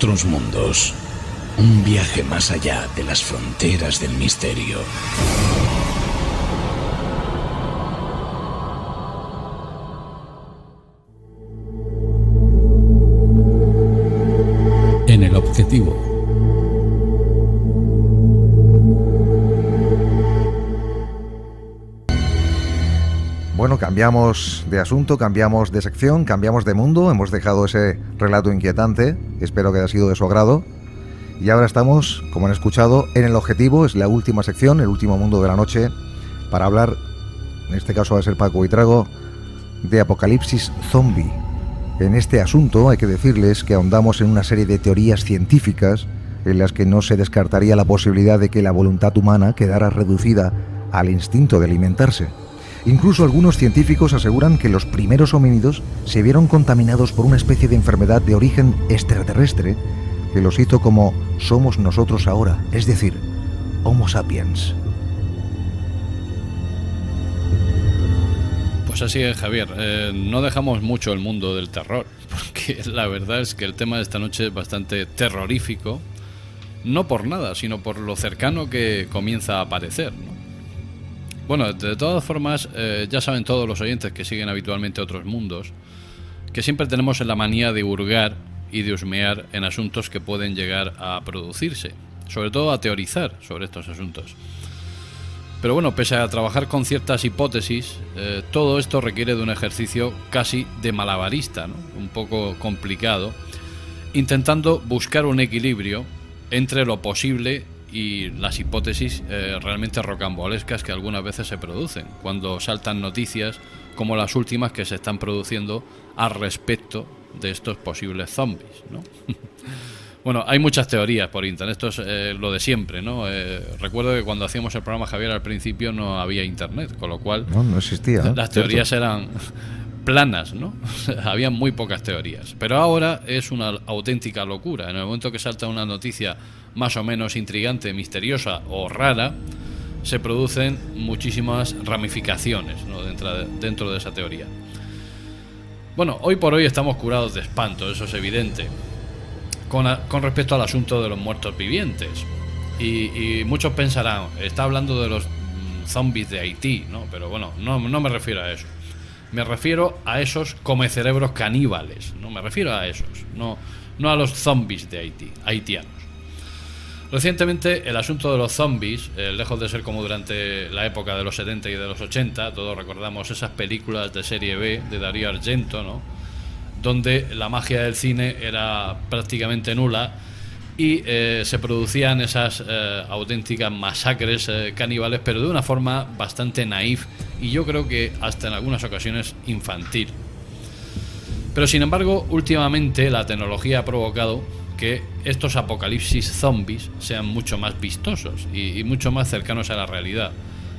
otros mundos. Un viaje más allá de las fronteras del misterio. En el objetivo. Bueno, cambiamos de asunto, cambiamos de sección, cambiamos de mundo. Hemos dejado ese relato inquietante. Espero que haya sido de su agrado. Y ahora estamos, como han escuchado, en el objetivo. Es la última sección, el último mundo de la noche, para hablar, en este caso va a ser Paco Buitrago, de apocalipsis zombie. En este asunto hay que decirles que ahondamos en una serie de teorías científicas en las que no se descartaría la posibilidad de que la voluntad humana quedara reducida al instinto de alimentarse. Incluso algunos científicos aseguran que los primeros homínidos se vieron contaminados por una especie de enfermedad de origen extraterrestre que los hizo como somos nosotros ahora, es decir, Homo sapiens. Pues así es, Javier. No dejamos mucho el mundo del terror, porque la verdad es que el tema de esta noche es bastante terrorífico, no por nada, sino por lo cercano que comienza a aparecer, ¿no? Bueno, de todas formas, ya saben todos los oyentes que siguen habitualmente otros mundos, que siempre tenemos la manía de hurgar y de husmear en asuntos que pueden llegar a producirse, sobre todo a teorizar sobre estos asuntos. Pero bueno, pese a trabajar con ciertas hipótesis, todo esto requiere de un ejercicio casi de malabarista, ¿no? Un poco complicado, intentando buscar un equilibrio entre lo posible y las hipótesis realmente rocambolescas que algunas veces se producen cuando saltan noticias como las últimas que se están produciendo al respecto de estos posibles zombies, ¿no? Bueno, hay muchas teorías por internet, esto es lo de siempre, ¿no? Recuerdo que cuando hacíamos el programa, Javier, al principio no había internet, con lo cual no existía, ¿no? Las teorías eran planas, ¿no? Había muy pocas teorías, pero ahora es una auténtica locura. En el momento que salta una noticia más o menos intrigante, misteriosa o rara, se producen muchísimas ramificaciones, ¿no? dentro de esa teoría. Bueno, hoy por hoy estamos curados de espanto, eso es evidente, con respecto al asunto de los muertos vivientes. Y muchos pensarán, está hablando de los zombies de Haití, ¿no? Pero bueno, no me refiero a eso. Me refiero a esos comecerebros caníbales, no me refiero a esos, no a los zombies de Haití, haitianos. Recientemente el asunto de los zombies, lejos de ser como durante la época de los 70 y de los 80, todos recordamos esas películas de serie B de Darío Argento, ¿no? Donde la magia del cine era prácticamente nula y se producían esas auténticas masacres caníbales, pero de una forma bastante naif y yo creo que hasta en algunas ocasiones infantil. Pero sin embargo, últimamente la tecnología ha provocado que estos apocalipsis zombies sean mucho más vistosos y mucho más cercanos a la realidad.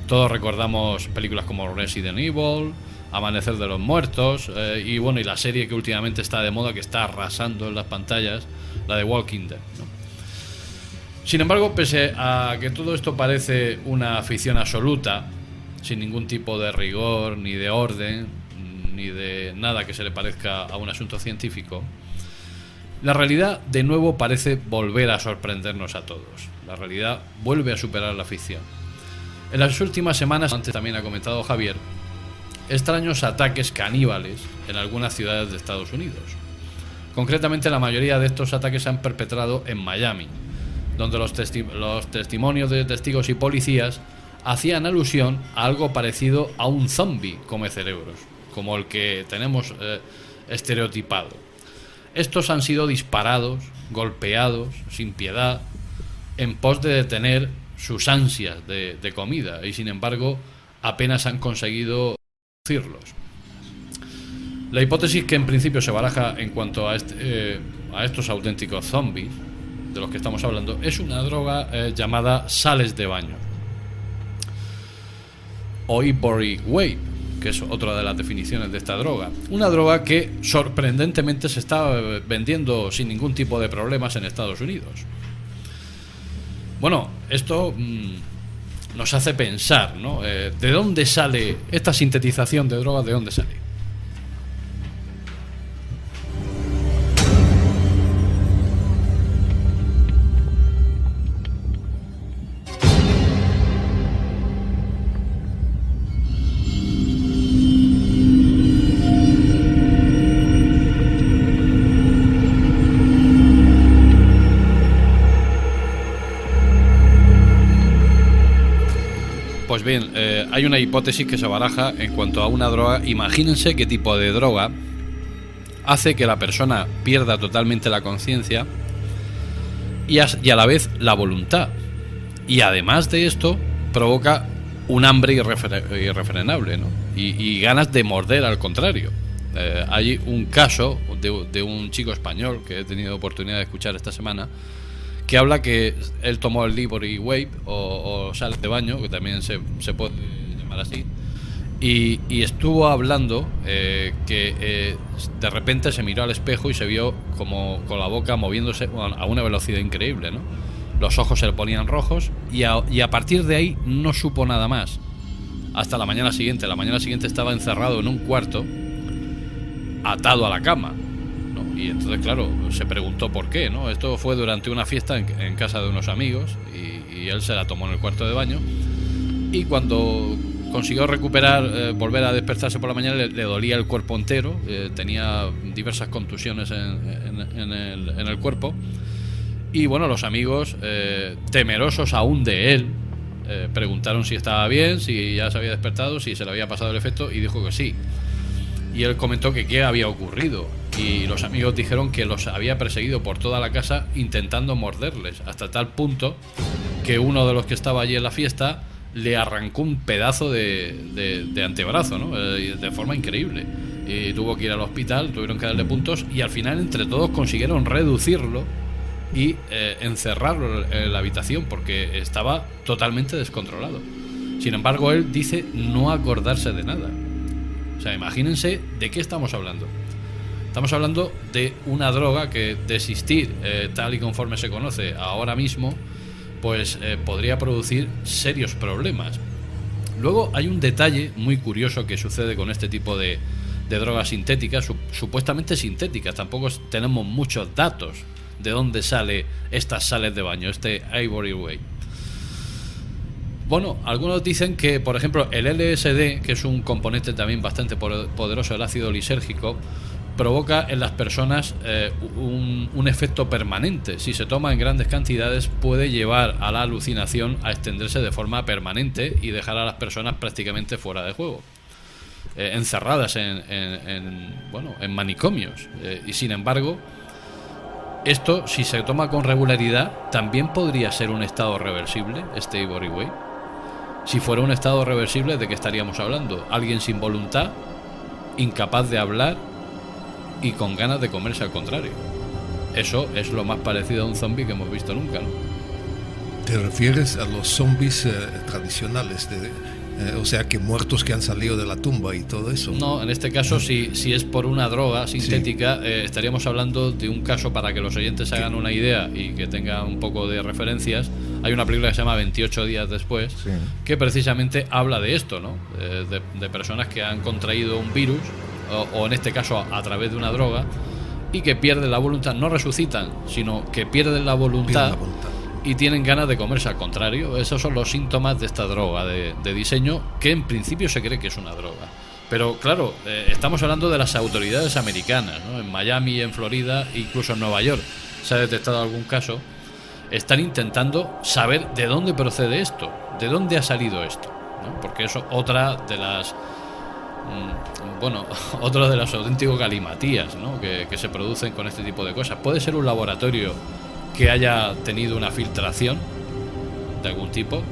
Todos recordamos películas como Resident Evil, Amanecer de los Muertos, y bueno, y la serie que últimamente está de moda, que está arrasando en las pantallas, la de Walking Dead, ¿no? Sin embargo, pese a que todo esto parece una ficción absoluta, sin ningún tipo de rigor, ni de orden, ni de nada que se le parezca a un asunto científico, la realidad de nuevo parece volver a sorprendernos a todos. La realidad vuelve a superar la ficción. En las últimas semanas, antes también ha comentado Javier, extraños ataques caníbales en algunas ciudades de Estados Unidos. Concretamente, la mayoría de estos ataques se han perpetrado en Miami, donde los testimonios de testigos y policías hacían alusión a algo parecido a un zombie come cerebros, como el que tenemos estereotipado. Estos han sido disparados, golpeados, sin piedad, en pos de detener sus ansias de comida, y sin embargo apenas han conseguido reducirlos. La hipótesis que en principio se baraja en cuanto a estos auténticos zombies de los que estamos hablando es una droga llamada sales de baño o Ivory Wave, que es otra de las definiciones de esta droga. Una droga que sorprendentemente se está vendiendo sin ningún tipo de problemas en Estados Unidos. Bueno, esto nos hace pensar, ¿no? ¿De dónde sale esta sintetización de drogas? ¿De dónde sale? Pues bien, hay una hipótesis que se baraja en cuanto a una droga. Imagínense qué tipo de droga hace que la persona pierda totalmente la conciencia y a la vez la voluntad. Y además de esto, provoca un hambre irrefrenable, ¿no? Y ganas de morder al contrario. Hay un caso de un chico español que he tenido oportunidad de escuchar esta semana, que habla que él tomó el Libre Wave o sales de baño, que también se puede llamar así, y estuvo hablando que de repente se miró al espejo y se vio como con la boca moviéndose a una velocidad increíble, ¿no? Los ojos se le ponían rojos y a partir de ahí no supo nada más hasta la mañana siguiente. La mañana siguiente estaba encerrado en un cuarto, atado a la cama, ¿no? Y entonces, claro, se preguntó por qué, ¿no? Esto fue durante una fiesta en casa de unos amigos y él se la tomó en el cuarto de baño, y cuando consiguió recuperar, volver a despertarse por la mañana, le dolía el cuerpo entero, tenía diversas contusiones en el cuerpo. Y bueno, los amigos, temerosos aún de él, preguntaron si estaba bien, si ya se había despertado, si se le había pasado el efecto, y dijo que sí. Y él comentó que qué había ocurrido, y los amigos dijeron que los había perseguido por toda la casa intentando morderles, hasta tal punto que uno de los que estaba allí en la fiesta le arrancó un pedazo de antebrazo, ¿no? De forma increíble. Y tuvo que ir al hospital, tuvieron que darle puntos, y al final entre todos consiguieron reducirlo y encerrarlo en la habitación porque estaba totalmente descontrolado. Sin embargo, él dice no acordarse de nada. O sea, imagínense de qué estamos hablando. Estamos hablando de una droga que, de existir tal y conforme se conoce ahora mismo, pues podría producir serios problemas. Luego hay un detalle muy curioso que sucede con este tipo de drogas sintéticas, supuestamente sintéticas. Tampoco tenemos muchos datos de dónde sale estas sales de baño, este Ivory Wave. Bueno, algunos dicen que, por ejemplo, el LSD, que es un componente también bastante poderoso del ácido lisérgico, provoca en las personas un efecto permanente. Si se toma en grandes cantidades, puede llevar a la alucinación a extenderse de forma permanente y dejar a las personas prácticamente fuera de juego, encerradas en manicomios. Y sin embargo, esto, si se toma con regularidad, también podría ser un estado reversible, este Ivory Wave. Si fuera un estado reversible, ¿de qué estaríamos hablando? Alguien sin voluntad, incapaz de hablar y con ganas de comerse al contrario. Eso es lo más parecido a un zombie que hemos visto nunca, ¿no? ¿Te refieres a los zombies tradicionales? O sea, que muertos que han salido de la tumba y todo eso. No, en este caso, si es por una droga sintética, sí. Estaríamos hablando de un caso, para que los oyentes se hagan una idea y que tengan un poco de referencias. Hay una película que se llama 28 días después, sí, que precisamente habla de esto, ¿no? De personas que han contraído un virus, o en este caso a través de una droga, y que pierden la voluntad. No resucitan, sino que pierden la voluntad. Y tienen ganas de comerse al contrario. Esos son los síntomas de esta droga de diseño, que en principio se cree que es una droga. Pero claro, estamos hablando de las autoridades americanas, ¿no? En Miami, en Florida, incluso en Nueva York se ha detectado algún caso. Están intentando saber de dónde procede esto, de dónde ha salido esto, ¿no? Porque eso otra de las otro de las auténticos galimatías, ¿no? que se producen con este tipo de cosas. Puede ser un laboratorio que haya tenido una filtración de algún tipo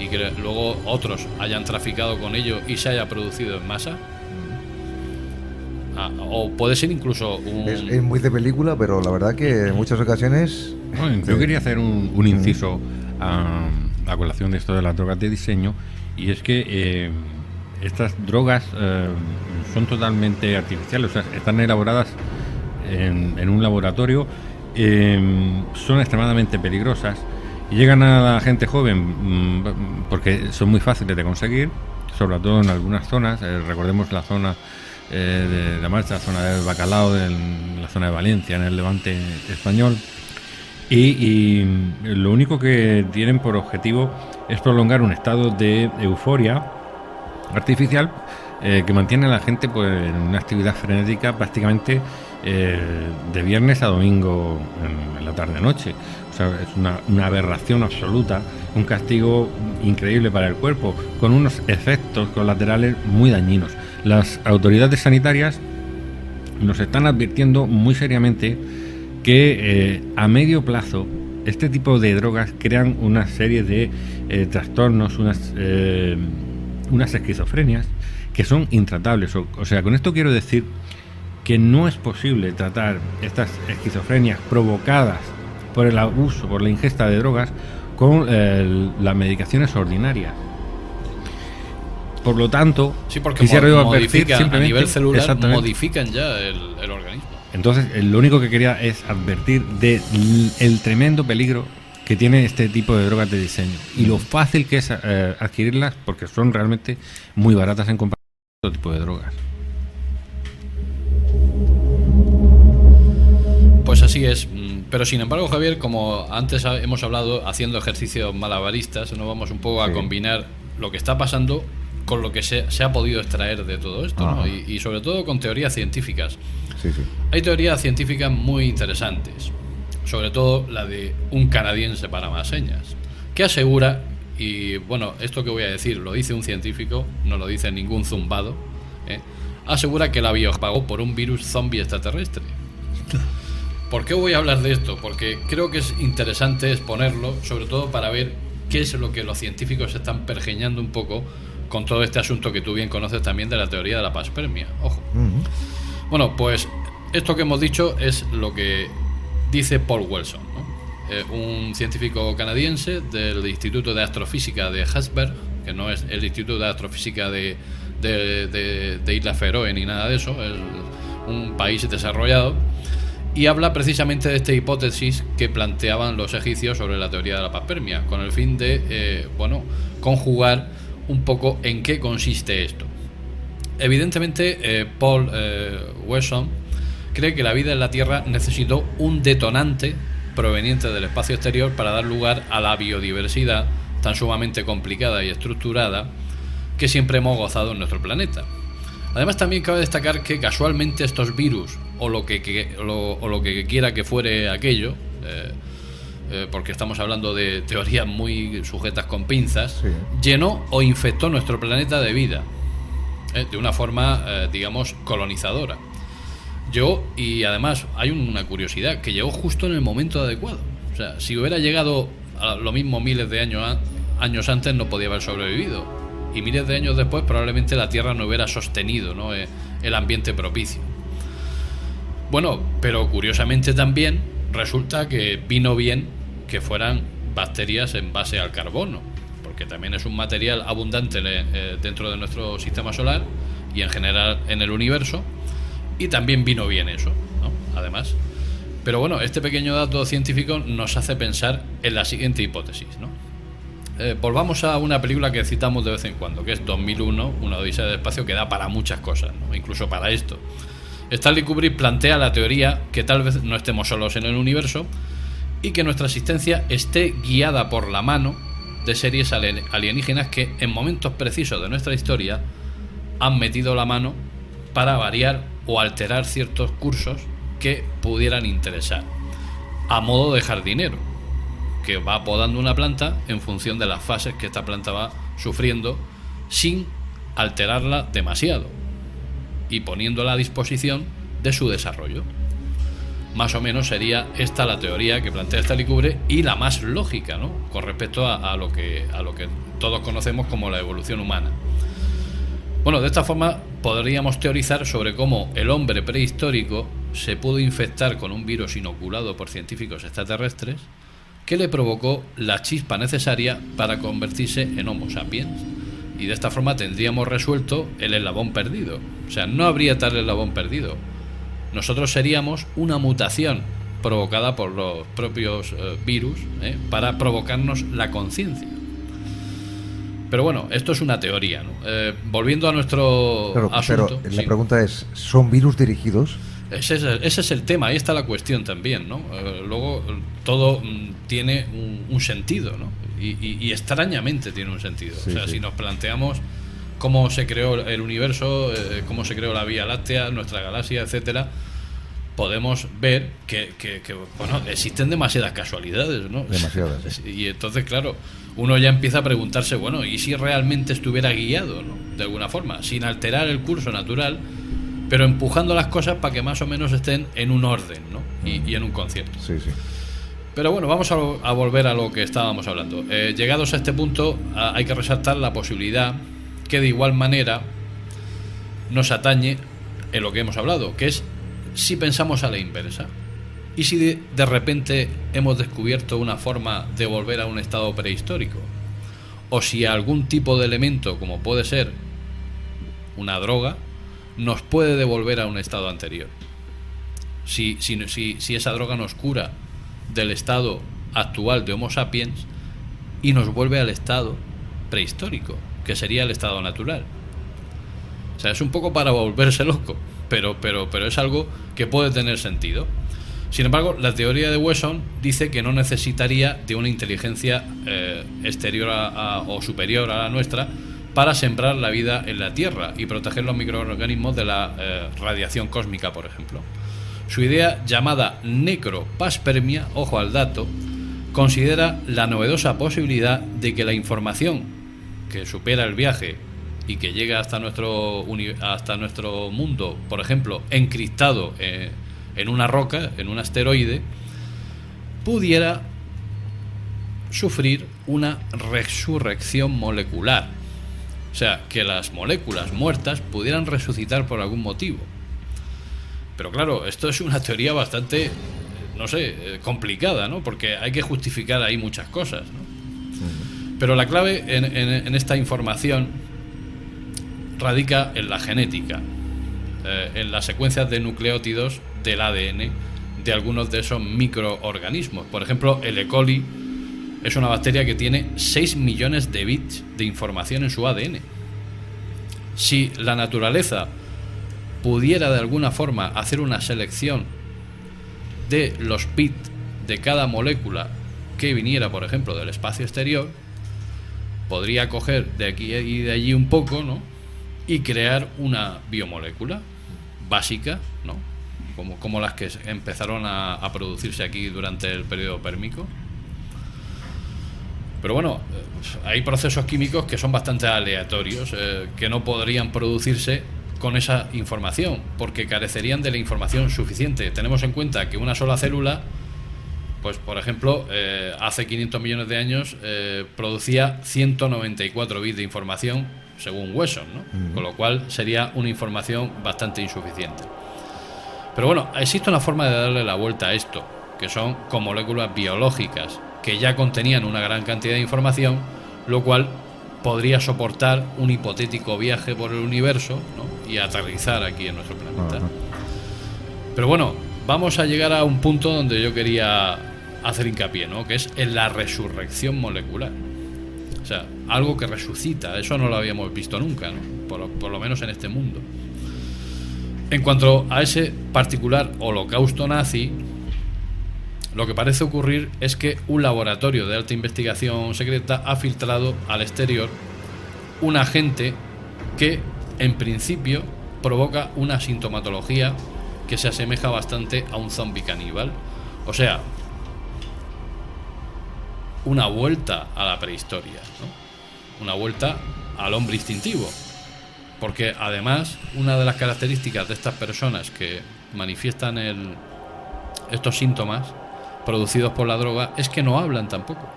y que luego otros hayan traficado con ello y se haya producido en masa. O puede ser incluso es muy de película, pero la verdad que en muchas ocasiones... Bueno, yo quería hacer un inciso a colación de esto de las drogas de diseño, y es que estas drogas son totalmente artificiales, o sea, están elaboradas en un laboratorio. Son extremadamente peligrosas y llegan a la gente joven porque son muy fáciles de conseguir, sobre todo en algunas zonas. Recordemos la zona de La Marcha, la zona del Bacalao, la zona de Valencia, en el Levante español, y lo único que tienen por objetivo es prolongar un estado de euforia artificial que mantiene a la gente pues en una actividad frenética prácticamente de viernes a domingo en la tarde-noche. O sea, es una aberración absoluta, un castigo increíble para el cuerpo, con unos efectos colaterales muy dañinos. Las autoridades sanitarias nos están advirtiendo muy seriamente que a medio plazo este tipo de drogas crean una serie de trastornos, unas esquizofrenias que son intratables. O sea, con esto quiero decir que no es posible tratar estas esquizofrenias provocadas por el abuso, por la ingesta de drogas, con las medicaciones ordinarias. Por lo tanto, sí, porque quisiera yo advertir a nivel celular modifican ya el organismo. Entonces, lo único que quería es advertir del tremendo peligro que tiene este tipo de drogas de diseño y lo fácil que es adquirirlas, porque son realmente muy baratas en comparación con otro tipo de drogas. Pues así es. Pero sin embargo, Javier, como antes hemos hablado, haciendo ejercicios malabaristas, nos vamos un poco a combinar lo que está pasando con lo que se ha podido extraer de todo esto, ¿no? Y sobre todo con teorías científicas. Sí. Hay teorías científicas muy interesantes, sobre todo la de un canadiense para más señas, que asegura, y bueno, esto que voy a decir lo dice un científico, no lo dice ningún zumbado, asegura que la vida pagó por un virus zombie extraterrestre. ¿Por qué voy a hablar de esto? Porque creo que es interesante exponerlo, sobre todo para ver qué es lo que los científicos están pergeñando un poco con todo este asunto que tú bien conoces también de la teoría de la panspermia. Ojo. Bueno, pues esto que hemos dicho es lo que dice Paul Wilson, ¿no? Un científico canadiense del Instituto de Astrofísica de Hesberg, que no es el Instituto de Astrofísica de Isla Feroe ni nada de eso, es un país desarrollado. Y habla precisamente de esta hipótesis que planteaban los egipcios sobre la teoría de la panspermia, con el fin de conjugar un poco en qué consiste esto. Evidentemente, Paul Wilson cree que la vida en la Tierra necesitó un detonante proveniente del espacio exterior para dar lugar a la biodiversidad tan sumamente complicada y estructurada que siempre hemos gozado en nuestro planeta. Además, también cabe destacar que casualmente estos virus o lo que quiera que fuere aquello, porque estamos hablando de teorías muy sujetas con pinzas, llenó o infectó nuestro planeta de vida, de una forma, digamos, colonizadora. Y además hay una curiosidad, que llegó justo en el momento adecuado. O sea, si hubiera llegado a lo mismo miles de años antes, no podía haber sobrevivido. Y miles de años después probablemente la Tierra no hubiera sostenido, ¿no?, el ambiente propicio. Bueno, pero curiosamente también resulta que vino bien que fueran bacterias en base al carbono, porque también es un material abundante dentro de nuestro sistema solar y en general en el universo, y también vino bien eso, ¿no?, además. Pero bueno, este pequeño dato científico nos hace pensar en la siguiente hipótesis, ¿no? Volvamos a una película que citamos de vez en cuando, que es 2001, una odisea del espacio, que da para muchas cosas, ¿no?, incluso para esto. Stanley Kubrick plantea la teoría que tal vez no estemos solos en el universo y que nuestra existencia esté guiada por la mano de series alienígenas que en momentos precisos de nuestra historia han metido la mano para variar o alterar ciertos cursos que pudieran interesar, a modo de jardinero, que va podando una planta en función de las fases que esta planta va sufriendo, sin alterarla demasiado y poniéndola a disposición de su desarrollo. Más o menos sería esta la teoría que plantea Stanley Kubrick, y la más lógica, ¿no?, con respecto a lo que todos conocemos como la evolución humana. Bueno, de esta forma podríamos teorizar sobre cómo el hombre prehistórico se pudo infectar con un virus inoculado por científicos extraterrestres que le provocó la chispa necesaria para convertirse en Homo sapiens. Y de esta forma tendríamos resuelto el eslabón perdido. O sea, no habría tal eslabón perdido. Nosotros seríamos una mutación provocada por los propios virus, para provocarnos la conciencia. Pero bueno, esto es una teoría, ¿no? Volviendo a nuestro asunto. Pero la pregunta es, ¿son virus dirigidos? Ese es el tema, ahí está la cuestión también, ¿no? Luego todo tiene un sentido, ¿no? Y extrañamente tiene un sentido. O sea, si nos planteamos cómo se creó el universo, cómo se creó la Vía Láctea, nuestra galaxia, etcétera, podemos ver que bueno, existen demasiadas casualidades, ¿no? Demasiadas, sí. Y entonces, claro, uno ya empieza a preguntarse, bueno, ¿y si realmente estuviera guiado, ¿no? De alguna forma, sin alterar el curso natural, pero empujando las cosas para que más o menos estén en un orden, ¿no? Y en un concierto. Sí, sí. Pero bueno, vamos a volver a lo que estábamos hablando. Llegados a este punto, hay que resaltar la posibilidad que de igual manera nos atañe en lo que hemos hablado, que es si pensamos a la inversa. ¿Y si de repente hemos descubierto una forma de volver a un estado prehistórico? O si algún tipo de elemento, como puede ser una droga, nos puede devolver a un estado anterior. Si esa droga nos cura del estado actual de Homo sapiens y nos vuelve al estado prehistórico, que sería el estado natural. O sea, es un poco para volverse loco, pero es algo que puede tener sentido. Sin embargo, la teoría de Wesson dice que no necesitaría de una inteligencia exterior o superior a la nuestra para sembrar la vida en la Tierra y proteger los microorganismos de la radiación cósmica, por ejemplo. Su idea, llamada necropaspermia, ojo al dato, considera la novedosa posibilidad de que la información que supera el viaje y que llega hasta nuestro mundo, por ejemplo, encriptado en una roca, en un asteroide, pudiera sufrir una resurrección molecular. O sea, que las moléculas muertas pudieran resucitar por algún motivo. Pero claro, esto es una teoría bastante, no sé, complicada, ¿no? Porque hay que justificar ahí muchas cosas, ¿no? Pero la clave en esta información radica en la genética, en las secuencias de nucleótidos del ADN de algunos de esos microorganismos. Por ejemplo, el E. coli es una bacteria que tiene 6 millones de bits de información en su ADN. Si la naturaleza pudiera de alguna forma hacer una selección de los bits de cada molécula que viniera, por ejemplo, del espacio exterior, podría coger de aquí y de allí un poco, ¿no? Y crear una biomolécula básica, ¿no? Como las que empezaron a producirse aquí durante el periodo pérmico. Pero bueno, hay procesos químicos que son bastante aleatorios, que no podrían producirse con esa información, porque carecerían de la información suficiente. Tenemos en cuenta que una sola célula, pues por ejemplo, hace 500 millones de años producía 194 bits de información, según Wesson, ¿no? Con lo cual sería una información bastante insuficiente. Pero bueno, existe una forma de darle la vuelta a esto, que son con moléculas biológicas que ya contenían una gran cantidad de información, lo cual podría soportar un hipotético viaje por el universo, ¿no? Y aterrizar aquí en nuestro planeta. Pero bueno, vamos a llegar a un punto donde yo quería hacer hincapié, ¿no? Que es en la resurrección molecular. O sea, algo que resucita. Eso no lo habíamos visto nunca, ¿no? Por lo menos en este mundo. En cuanto a ese particular holocausto nazi, lo que parece ocurrir es que un laboratorio de alta investigación secreta ha filtrado al exterior un agente que, en principio, provoca una sintomatología que se asemeja bastante a un zombie caníbal. O sea, una vuelta a la prehistoria, ¿no? Una vuelta al hombre instintivo. Porque además, una de las características de estas personas que manifiestan estos síntomas producidos por la droga es que no hablan tampoco.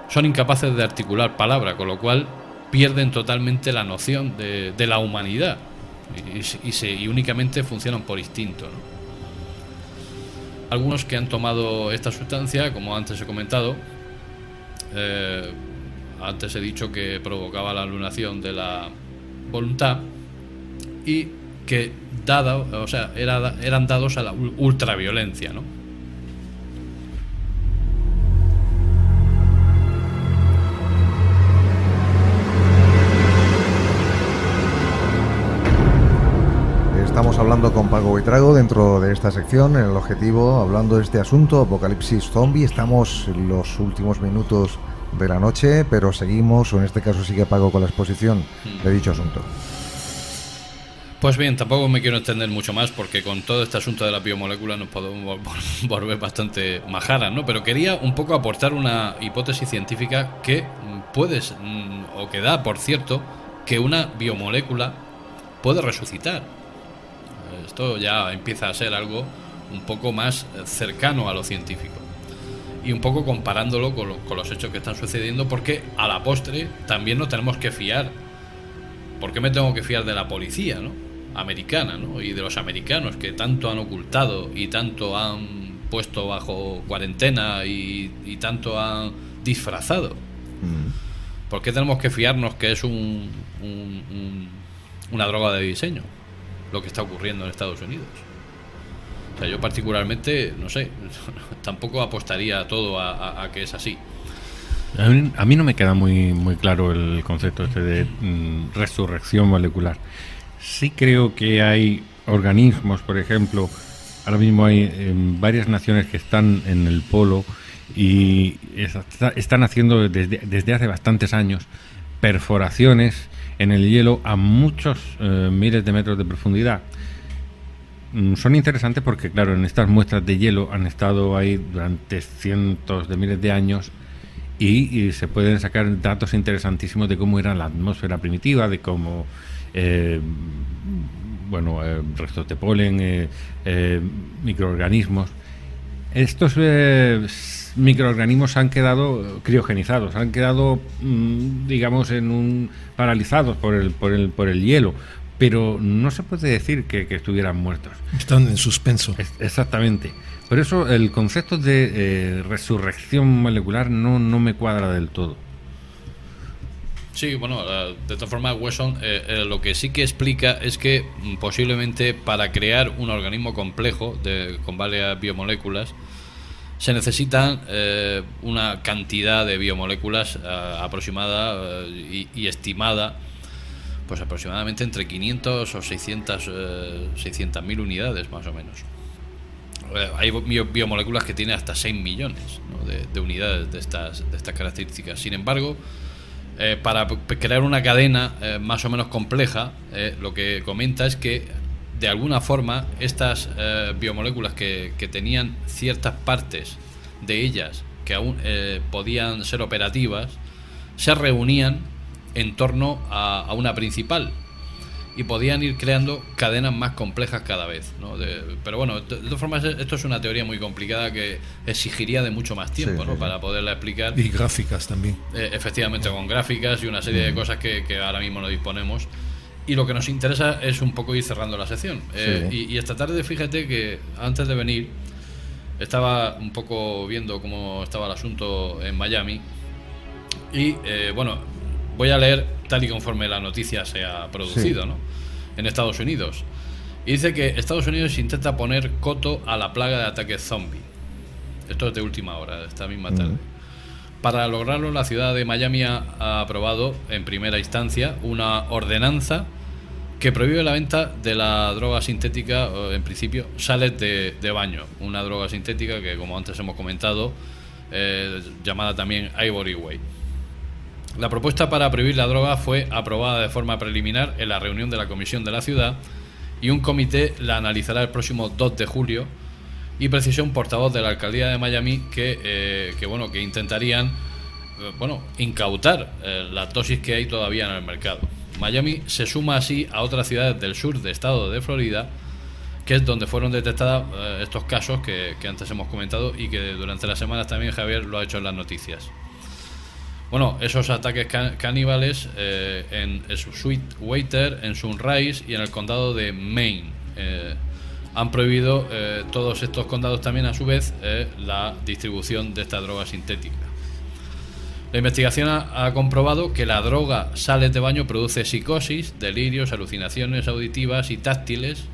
Son incapaces de articular palabra, con lo cual pierden totalmente la noción de la humanidad y únicamente funcionan por instinto, ¿no? Algunos que han tomado esta sustancia, como antes he comentado, antes he dicho que provocaba la alunación de la voluntad y que eran dados a la ultraviolencia, ¿no? Estamos hablando con Paco Buitrago dentro de esta sección, en El Objetivo, hablando de este asunto, apocalipsis zombie. Estamos en los últimos minutos de la noche, pero seguimos, o en este caso sigue Paco con la exposición de dicho asunto. Pues bien, tampoco me quiero extender mucho más porque con todo este asunto de la biomolécula nos podemos volver bastante majaras, ¿no? Pero quería un poco aportar una hipótesis científica que puedes, o que da por cierto, que una biomolécula puede resucitar. Esto ya empieza a ser algo un poco más cercano a lo científico. Y un poco comparándolo con los hechos que están sucediendo, porque a la postre también nos tenemos que fiar. ¿Por qué me tengo que fiar de la policía, ¿no? Americana, ¿no? Y de los americanos que tanto han ocultado y tanto han puesto bajo cuarentena y tanto han disfrazado? ¿Por qué tenemos que fiarnos que es una droga de diseño lo que está ocurriendo en Estados Unidos? O sea, yo particularmente, no sé, tampoco apostaría todo a que es así. A mí no me queda muy claro el concepto este de resurrección molecular. Sí creo que hay organismos, por ejemplo, ahora mismo hay varias naciones que están en el polo y están haciendo desde hace bastantes años perforaciones en el hielo a muchos miles de metros de profundidad. Son interesantes porque, claro, en estas muestras de hielo han estado ahí durante cientos de miles de años y se pueden sacar datos interesantísimos de cómo era la atmósfera primitiva, de cómo restos de polen, microorganismos. Estos microorganismos han quedado criogenizados, han quedado, digamos, paralizados por el hielo, pero no se puede decir que estuvieran muertos. Están en suspenso. Exactamente. Por eso el concepto de resurrección molecular no me cuadra del todo. Sí, bueno, de todas formas, Wesson lo que sí que explica es que posiblemente para crear un organismo complejo con varias biomoléculas se necesitan una cantidad de biomoléculas aproximada y estimada, pues aproximadamente entre 500 o 600.000 unidades más o menos. Hay biomoléculas que tienen hasta 6 millones, ¿no?, de unidades de estas características. Sin embargo, para crear una cadena más o menos compleja, lo que comenta es que de alguna forma estas biomoléculas que tenían ciertas partes de ellas que aún podían ser operativas, se reunían en torno a una principal y podían ir creando cadenas más complejas cada vez, ¿no? Pero bueno, de todas formas, esto es una teoría muy complicada que exigiría de mucho más tiempo, ¿no?, para poderla explicar. Y gráficas también. Efectivamente, con gráficas y una serie de cosas que ahora mismo no disponemos. Y lo que nos interesa es un poco ir cerrando la sección. Y esta tarde, fíjate que antes de venir estaba un poco viendo cómo estaba el asunto en Miami. Y voy a leer tal y conforme la noticia se ha producido, ¿no?, en Estados Unidos. Y dice que Estados Unidos intenta poner coto a la plaga de ataques zombie. Esto es de última hora, de esta misma tarde. Para lograrlo, la ciudad de Miami ha aprobado en primera instancia una ordenanza que prohíbe la venta de la droga sintética, en principio, sales de baño. Una droga sintética que, como antes hemos comentado, llamada también Ivory Way. La propuesta para prohibir la droga fue aprobada de forma preliminar en la reunión de la comisión de la ciudad y un comité la analizará el próximo 2 de julio y precisó un portavoz de la alcaldía de Miami que intentarían incautar las dosis que hay todavía en el mercado. Miami se suma así a otras ciudades del sur del estado de Florida, que es donde fueron detectados estos casos que antes hemos comentado y que durante las semanas también Javier lo ha hecho en las noticias. Bueno, esos ataques caníbales en Sweetwater, en Sunrise y en el condado de Maine han prohibido todos estos condados también a su vez la distribución de esta droga sintética. La investigación ha comprobado que la droga sales de baño produce psicosis, delirios, alucinaciones auditivas y táctiles,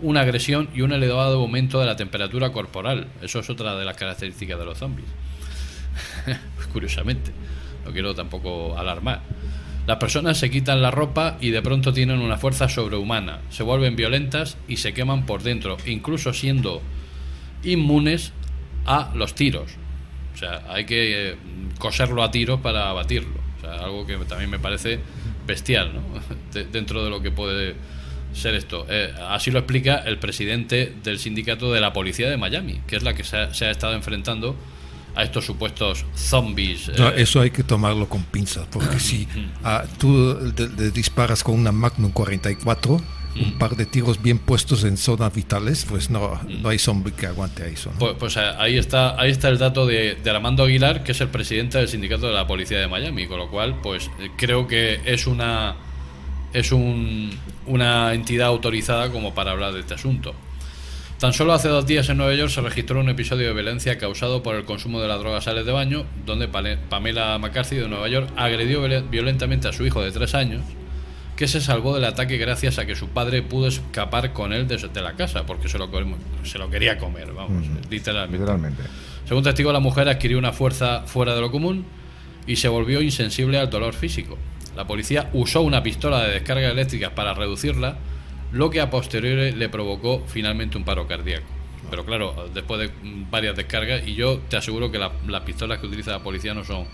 una agresión y un elevado aumento de la temperatura corporal. Eso es otra de las características de los zombies. Curiosamente. No quiero tampoco alarmar. Las personas se quitan la ropa y de pronto tienen una fuerza sobrehumana, se vuelven violentas y se queman por dentro, incluso siendo inmunes a los tiros. O sea, hay que coserlo a tiros para abatirlo. O sea, algo que también me parece bestial, ¿no? Dentro de lo que puede ser esto. Así lo explica el presidente del sindicato de la policía de Miami, que es la que se ha estado enfrentando a estos supuestos zombies. No, eso hay que tomarlo con pinzas, porque si tú le disparas con una Magnum 44, un par de tiros bien puestos en zonas vitales, pues no hay zombie que aguante eso, ¿no? Pues ahí está el dato de Armando Aguilar, que es el presidente del sindicato de la policía de Miami, con lo cual pues creo que es una entidad autorizada como para hablar de este asunto. Tan solo hace 2 días en Nueva York se registró un episodio de violencia causado por el consumo de la droga sales de baño, donde Pamela McCarthy de Nueva York agredió violentamente a su hijo de 3 años, que se salvó del ataque gracias a que su padre pudo escapar con él de la casa, porque se lo quería comer, vamos, literalmente. Según testigo, la mujer adquirió una fuerza fuera de lo común y se volvió insensible al dolor físico. La policía usó una pistola de descarga eléctrica para reducirla, lo que a posteriori le provocó finalmente un paro cardíaco. Pero claro, después de varias descargas, y yo te aseguro que las pistolas que utiliza la policía no son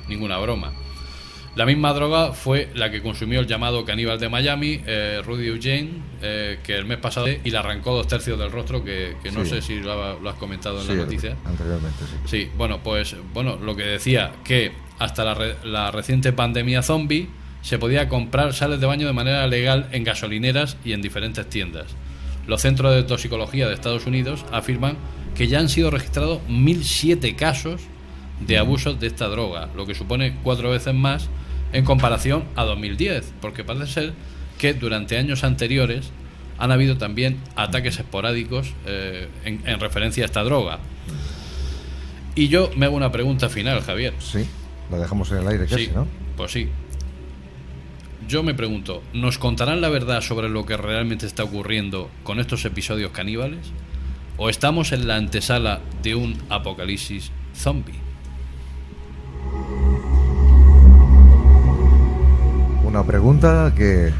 ninguna broma. La misma droga fue la que consumió el llamado caníbal de Miami, Rudy Eugene, que el mes pasado, y le arrancó 2/3 del rostro, que no sé si lo has comentado en la noticia. Anteriormente, sí. Sí, lo que decía, que hasta la reciente pandemia zombie se podía comprar sales de baño de manera legal en gasolineras y en diferentes tiendas. Los centros de toxicología de Estados Unidos afirman que ya han sido registrados 1.007 casos de abusos de esta droga, lo que supone 4 veces más en comparación a 2010, porque parece ser que durante años anteriores han habido también ataques esporádicos en referencia a esta droga. Y yo me hago una pregunta final, Javier. Sí, la dejamos en el aire casi, sí, ¿no? Pues sí. Yo me pregunto, ¿nos contarán la verdad sobre lo que realmente está ocurriendo con estos episodios caníbales? ¿O estamos en la antesala de un apocalipsis zombie? Una pregunta que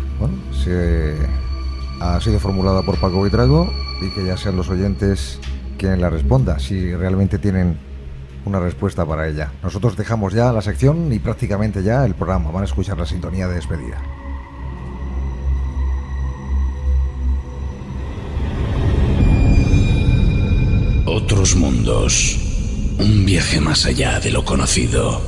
ha sido formulada por Paco Buitrago y que ya sean los oyentes quien la responda, si realmente tienen una respuesta para ella. Nosotros dejamos ya la sección y prácticamente ya el programa. Van a escuchar la sintonía de despedida. Otros mundos. Un viaje más allá de lo conocido.